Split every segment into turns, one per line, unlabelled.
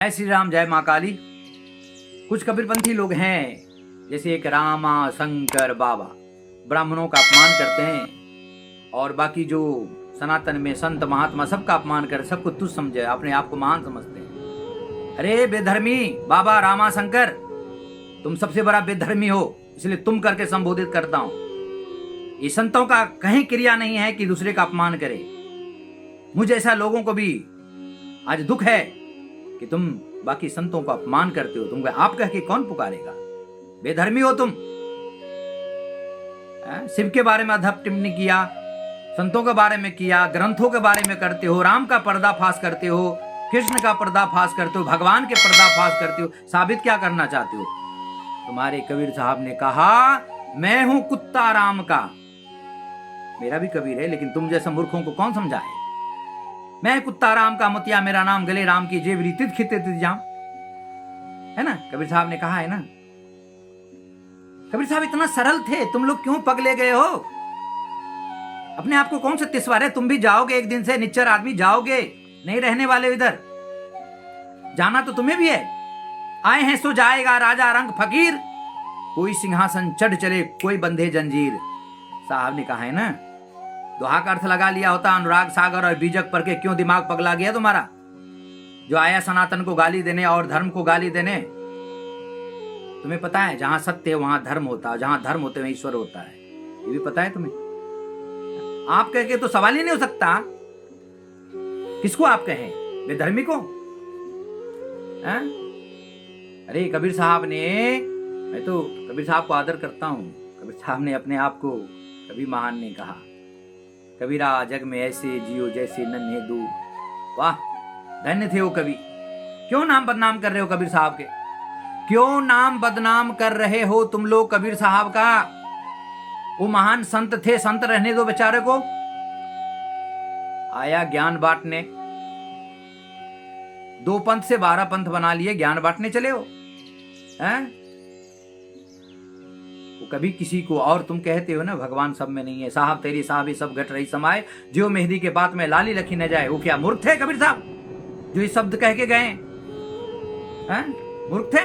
जय श्री राम, जय माँ काली। कुछ कबीरपंथी लोग हैं, जैसे एक रामा शंकर बाबा, ब्राह्मणों का अपमान करते हैं और बाकी जो सनातन में संत महात्मा सबका अपमान कर, सबको तुच्छ समझे, अपने आप को महान समझते हैं। अरे बेधर्मी बाबा रामा शंकर, तुम सबसे बड़ा बेधर्मी हो, इसलिए तुम करके संबोधित करता हूं। ये संतों का कहीं क्रिया नहीं है कि दूसरे का अपमान करे। मुझे ऐसा लोगों को भी आज दुख है कि तुम बाकी संतों का अपमान करते हो। तुमको आप कह के कौन पुकारेगा? बेधर्मी हो तुम। शिव के बारे में अधप टिप्पणी किया, संतों के बारे में किया, ग्रंथों के बारे में करते हो, राम का पर्दाफाश करते हो, कृष्ण का पर्दाफाश करते हो, भगवान के पर्दाफाश करते हो। साबित क्या करना चाहते हो? तुम्हारे कबीर साहब ने कहा मैं हूं कुत्ता राम का। मेरा भी कबीर है, लेकिन तुम जैसे मूर्खों को कौन समझाए? मैं कुत्ता राम का, मतिया मेरा नाम, गले राम की जेवरी, तित खिते तित जाम, है ना? कबीर साहब ने कहा है ना। कबीर साहब इतना सरल थे, तुम लोग क्यों पगले गए हो? अपने आप को कौन सा तिस्वार है? तुम भी जाओगे एक दिन से, निच्चर आदमी जाओगे, नहीं रहने वाले इधर। जाना तो तुम्हें भी है। आए हैं सो जाएगा राजा रंग फकीर, कोई सिंहासन चढ़ चले कोई बंधे जंजीर। साहब ने कहा है ना। दोहा का अर्थ लगा लिया होता अनुराग सागर और बीजक पर के, क्यों दिमाग पगला गया तुम्हारा? जो आया सनातन को गाली देने और धर्म को गाली देने। तुम्हें पता है जहां सत्य है वहां धर्म होता है, जहां धर्म होते वहां ईश्वर होता है। ये भी पता है तुम्हें? आप कह के तो सवाल ही नहीं हो सकता। किसको आप कहें? बेधर्मी को? अरे कबीर साहब ने, मैं तो कबीर साहब को आदर करता हूं। कबीर साहब ने अपने आप को कभी महान नहीं कहा। कबीरा जग में ऐसे जियो जैसे नन्हे दूर। वाह, धन्य थे वो कवि। क्यों नाम बदनाम कर रहे हो कबीर साहब के? क्यों नाम बदनाम कर रहे हो तुम लोग कबीर साहब का? वो महान संत थे, संत रहने दो बेचारे को। आया ज्ञान बांटने, 2 पंथ से 12 पंथ बना लिए, ज्ञान बांटने चले हो। हैं? कभी किसी को, और तुम कहते हो ना भगवान सब में नहीं है। साहब तेरी साहब सब घट रही समाए, जो मेहंदी के बात में लाली लखी न जाए। वो क्या मूर्ख थे कबीर साहब जो ये शब्द कह के गए? मूर्ख थे?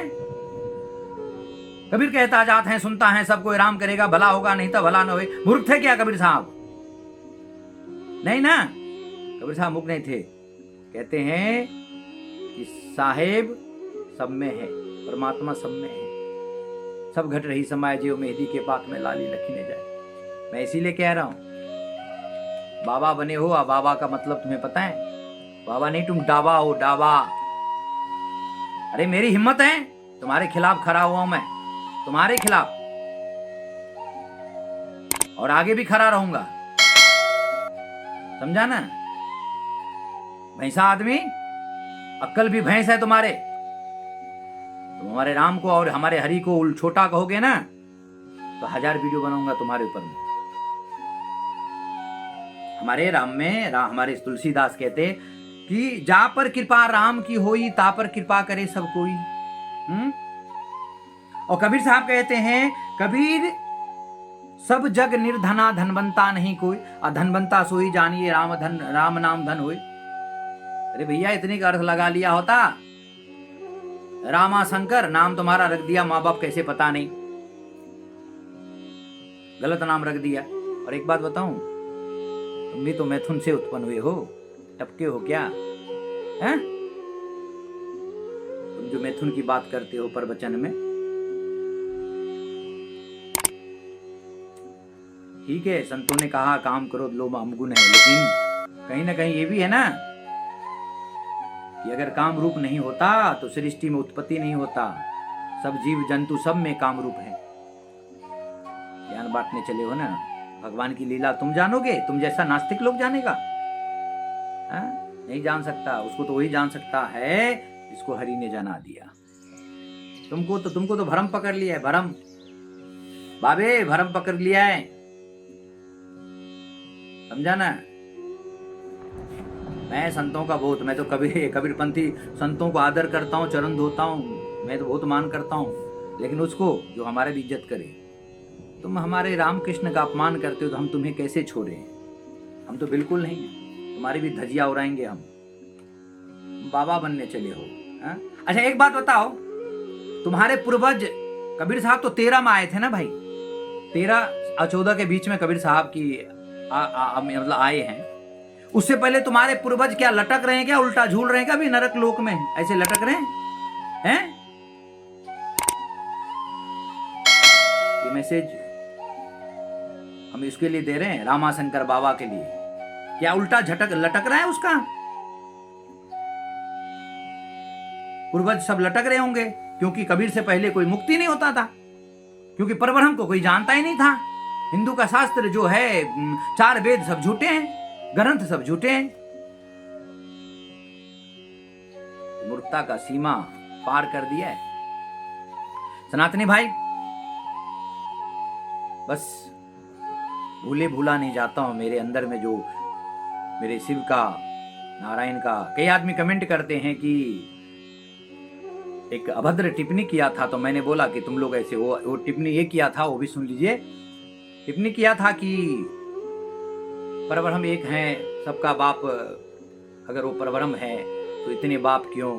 कबीर कहता जात है, सुनता है सब कोई, राम करेगा भला होगा नहीं तो भला न होए। मूर्ख थे क्या कबीर साहब? नहीं ना, कबीर साहब मूर्ख नहीं थे। कहते हैं कि साहेब सब में है, परमात्मा सब में है। सब घट रही समाए, जो मेहंदी के पात में लाली लखी न जाए। मैं इसीलिए कह रहा हूं, बाबा बने हो। अब बाबा का मतलब तुम्हें पता है? बाबा नहीं, तुम डाबा हो, डाबा। अरे मेरी हिम्मत है, तुम्हारे खिलाफ खड़ा हुआ हूं मैं, तुम्हारे खिलाफ, और आगे भी खड़ा रहूंगा। समझा ना? भैंसा आदमी, अक्ल भी भैंस है तुम्हारे। तुम हमारे राम को और हमारे हरि को छोटा कहोगे ना, तो 1000 वीडियो बनाऊंगा तुम्हारे ऊपर में। हमारे राम में हमारे तुलसीदास कहते कि जा पर कृपा राम की होई, ता पर कृपा करे सब कोई। और कबीर साहब कहते हैं, कबीर सब जग निर्धना, धनवंता नहीं कोई, अधनवंता सोई जानिए राम धन, राम नाम धन होई। अरे भैया, इतनी का अर्थ लगा लिया होता। रामा शंकर नाम तुम्हारा रख दिया, माँ बाप कैसे पता नहीं, गलत नाम रख दिया। और एक बात बताऊं, तुम भी तो मैथुन से उत्पन्न हुए हो, टपके हो क्या? हैं? तुम जो मैथुन की बात करते हो प्रवचन में, ठीक है, संतों ने कहा काम क्रोध लोभ अवगुण है, लेकिन कहीं ना कहीं ये भी है ना कि अगर काम रूप नहीं होता तो सृष्टि में उत्पत्ति नहीं होता। सब जीव जंतु सब में काम रूप है। ज्ञान बांटने चले हो ना, भगवान की लीला तुम जानोगे? तुम जैसा नास्तिक लोग जानेगा? नहीं जान सकता। उसको तो वही जान सकता है जिसको हरि ने जना दिया। तुमको तो भरम पकड़ लिया है, भरम बाबे, भरम पकड़ लिया है। समझा ना? मैं संतों का बहुत, मैं तो कबीरपंथी संतों को आदर करता हूँ, चरण धोता हूँ, मैं तो बहुत मान करता हूँ। लेकिन उसको जो हमारे भी इज्जत करे। तुम हमारे रामकृष्ण का अपमान करते हो तो हम तुम्हें कैसे छोड़े? हम तो बिल्कुल नहीं, तुम्हारी भी धजिया उड़ाएंगे हम। बाबा बनने चले हो। हाँ? अच्छा एक बात बताओ, तुम्हारे पूर्वज कबीर साहब तो 13 में आए थे ना भाई, 13 और 14 के बीच में कबीर साहब की मतलब आए हैं। उससे पहले तुम्हारे पूर्वज क्या लटक रहे हैं, क्या उल्टा झूल रहे हैं, क्या भी नरक लोक में ऐसे लटक रहे हैं? ये मैसेज हम इसके लिए दे रहे हैं, रामाशंकर बाबा के लिए। क्या उल्टा लटक रहा है उसका? पूर्वज सब लटक रहे होंगे, क्योंकि कबीर से पहले कोई मुक्ति नहीं होता था, क्योंकि परब्रह्म को कोई जानता ही नहीं था। हिंदू का शास्त्र जो है, 4 वेद सब झूठे हैं, ग्रंथ सब झूठे हैं। मूर्खता का सीमा पार कर दिया है। सनातनी भाई, बस भूले भूला नहीं जाता हूं। मेरे अंदर में जो मेरे शिव का, नारायण का, कई आदमी कमेंट करते हैं कि एक अभद्र टिप्पणी किया था, तो मैंने बोला कि तुम लोग ऐसे, वो टिप्पणी ये किया था, वो भी सुन लीजिए। टिप्पणी किया था कि परब्रह्म एक है, सबका बाप, अगर वो परब्रह्म है तो इतने बाप क्यों?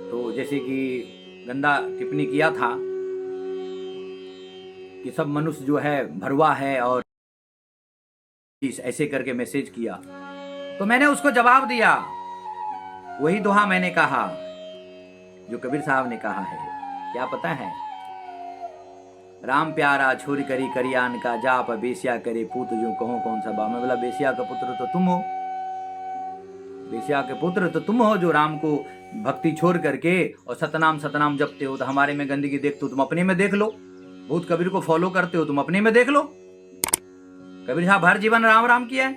तो जैसे कि गंदा टिप्पणी किया था कि सब मनुष्य जो है भरवा है, और ऐसे करके मैसेज किया। तो मैंने उसको जवाब दिया, वही दोहा मैंने कहा जो कबीर साहब ने कहा है। क्या पता है? राम प्यारा छोरी करी करियान का, जाप बेसिया करे पूत जो कहो कौन सा बा। मैं बोला बेसिया का पुत्र तो तुम हो, बेसिया के पुत्र तो तुम हो, जो राम को भक्ति छोड़ करके और सतनाम सतनाम जपते हो। तो हमारे में गंदगी देखते हो, तुम अपने में देख लो। भूत कबीर को फॉलो करते हो, तुम अपने में देख लो। कबीर साहब हर जीवन राम राम किया है,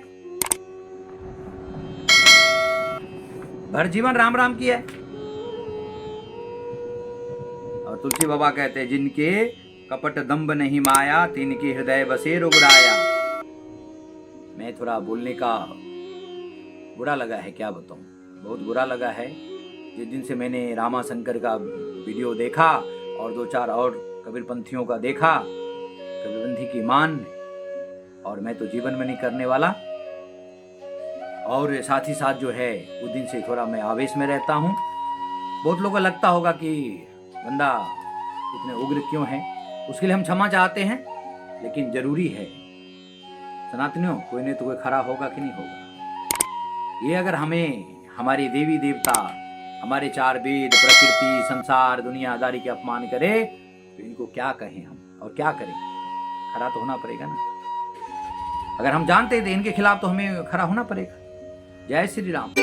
भर जीवन राम राम किया है। और तुलसी बाबा कहते हैं, जिनके कपट दंभ नहीं माया, तिनके हृदय बसे रुगराया। मैं थोड़ा बोलने का बुरा लगा है, क्या बताऊं, बहुत बुरा लगा है। जिस दिन से मैंने रामाशंकर का वीडियो देखा और 2-4 और कबीरपंथियों का देखा, कबीरपंथी की मान, और मैं तो जीवन में नहीं करने वाला। और साथ ही साथ जो है, उस दिन से थोड़ा मैं आवेश में रहता हूं। बहुत लोगों को लगता होगा कि बंदा इतने उग्र क्यों है, उसके लिए हम क्षमा चाहते हैं, लेकिन जरूरी है। सनातनियों, कोई नहीं तो कोई खरा होगा कि नहीं होगा। ये अगर हमें हमारी देवी देवता, हमारे 4 वेद, प्रकृति, संसार, दुनियादारी के अपमान करे, तो इनको क्या कहें हम और क्या करें? खरा तो होना पड़ेगा ना। अगर हम जानते थे इनके खिलाफ, तो हमें खरा होना पड़ेगा। जय श्री राम।